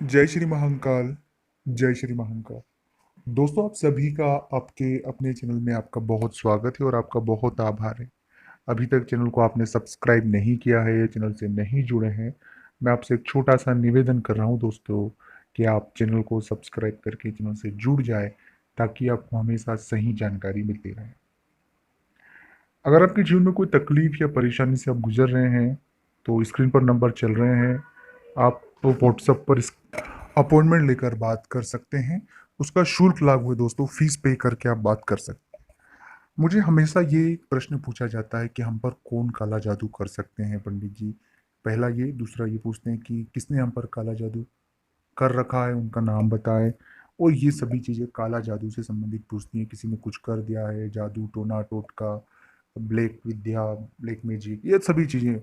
जय श्री महाकाल। जय श्री महाकाल। दोस्तों, आप सभी का आपके अपने चैनल में आपका बहुत स्वागत है और आपका बहुत आभार है। अभी तक चैनल को आपने सब्सक्राइब नहीं किया है या चैनल से नहीं जुड़े हैं, मैं आपसे एक छोटा सा निवेदन कर रहा हूं दोस्तों कि आप चैनल को सब्सक्राइब करके चैनल से जुड़ जाए ताकि आपको हमेशा सही जानकारी मिलती रहे। अगर आपके जीवन में कोई तकलीफ या परेशानी से आप गुजर रहे हैं तो स्क्रीन पर नंबर चल रहे हैं, आप तो व्हाट्सएप पर अपॉइंटमेंट लेकर बात कर सकते हैं। उसका शुल्क लागू है दोस्तों, फीस पे करके आप बात कर सकते हैं। मुझे हमेशा ये प्रश्न पूछा जाता है कि हम पर कौन काला जादू कर सकते हैं पंडित जी। पहला ये, दूसरा ये पूछते हैं कि किसने हम पर काला जादू कर रखा है, उनका नाम बताएं। और ये सभी चीज़ें काला जादू से संबंधित पूछती हैं, किसी ने कुछ कर दिया है, जादू टोना टोटका, ब्लैक विद्या, ब्लैक मैजिक, ये सभी चीज़ें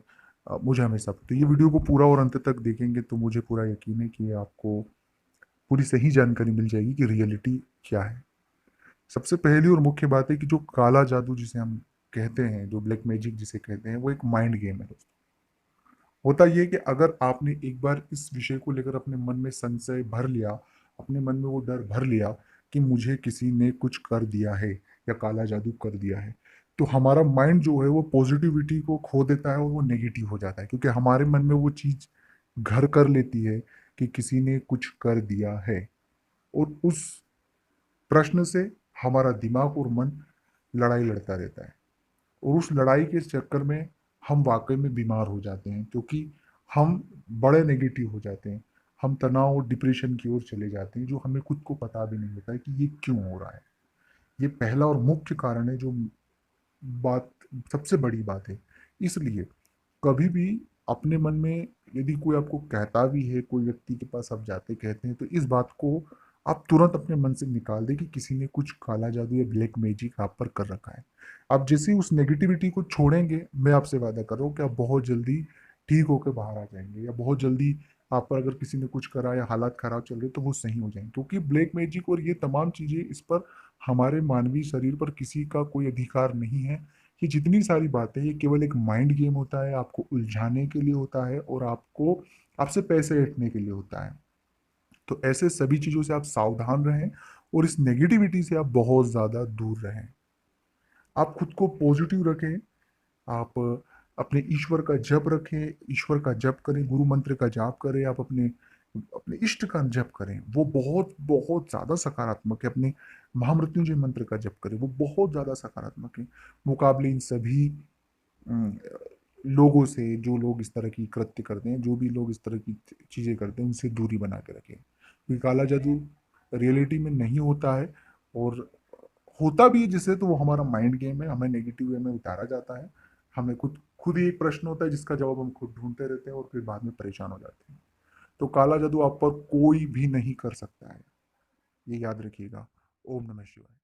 मुझे हमेशा। तो ये वीडियो को पूरा और अंत तक देखेंगे तो मुझे पूरा यकीन है कि आपको पूरी सही जानकारी मिल जाएगी कि रियलिटी क्या है। सबसे पहली और मुख्य बात है कि जो काला जादू जिसे हम कहते हैं, जो ब्लैक मैजिक जिसे कहते हैं, वो एक माइंड गेम है दोस्तों। होता यह है कि अगर आपने एक बार इस विषय को लेकर अपने मन में संशय भर लिया, अपने मन में वो डर भर लिया कि मुझे किसी ने कुछ कर दिया है या काला जादू कर दिया है, तो हमारा माइंड जो है वो पॉजिटिविटी को खो देता है और वो नेगेटिव हो जाता है, क्योंकि हमारे मन में वो चीज घर कर लेती है कि किसी ने कुछ कर दिया है। और उस प्रश्न से हमारा दिमाग और मन लड़ाई लड़ता रहता है। और उस लड़ाई के चक्कर में हम वाकई में बीमार हो जाते हैं, क्योंकि हम बड़े नेगेटिव हो जाते हैं। हम तनाव और डिप्रेशन की ओर चले जाते हैं, जो हमें खुद को पता भी नहीं होता है कि ये क्यों हो रहा है। ये पहला और मुख्य कारण है, जो बात सबसे बड़ी बात है। इसलिए कभी भी अपने मन में यदि कोई आपको कहता भी है, कोई व्यक्ति के पास आप जाते कहते हैं, तो इस बात को आप तुरंत अपने मन से निकाल दें कि किसी ने कुछ काला जादू या ब्लैक मैजिक आप पर कर रखा है। आप जैसे ही उस नेगेटिविटी को छोड़ेंगे, मैं आपसे वादा कर रहा हूँ कि आप बहुत जल्दी ठीक होकर बाहर आ जाएंगे, या बहुत जल्दी आप पर अगर किसी ने कुछ करा या हालात खराब चल रहे तो वो सही हो जाएंगे। क्योंकि ब्लैक मैजिक और ये तमाम चीजें, इस पर हमारे मानवीय शरीर पर किसी का कोई अधिकार नहीं है। ये जितनी सारी बातें, ये केवल एक माइंड गेम होता है, आपको उलझाने के लिए होता है और आपको आपसे पैसे ऐंठने के लिए होता है। तो ऐसे सभी चीजों से आप सावधान रहें और इस नेगेटिविटी से आप बहुत ज्यादा दूर रहें। आप खुद को पॉजिटिव रखें। आप अपने ईश्वर का जप रखें, ईश्वर का जप करें, गुरु मंत्र का जाप करें, आप अपने अपने इष्ट का जप करें, वो बहुत बहुत ज्यादा सकारात्मक है। अपने महामृत्युंजय मंत्र का जप करें, वो बहुत ज्यादा सकारात्मक है मुकाबले इन सभी अम, लोगों से। जो लोग इस तरह की कृत्य करते हैं, जो भी लोग इस तरह की चीजें करते हैं, उनसे दूरी बना के रखें, क्योंकि काला जादू रियलिटी में नहीं होता है। और होता भी है जिससे, तो वो हमारा माइंड गेम है, हमें नेगेटिव वे में उतारा जाता है। हमें खुद खुद ही एक प्रश्न होता है जिसका जवाब हम खुद ढूंढते रहते हैं और फिर बाद में परेशान हो जाते हैं। तो काला जादू आप पर कोई भी नहीं कर सकता है, ये याद रखिएगा। ओम नमः शिवाय।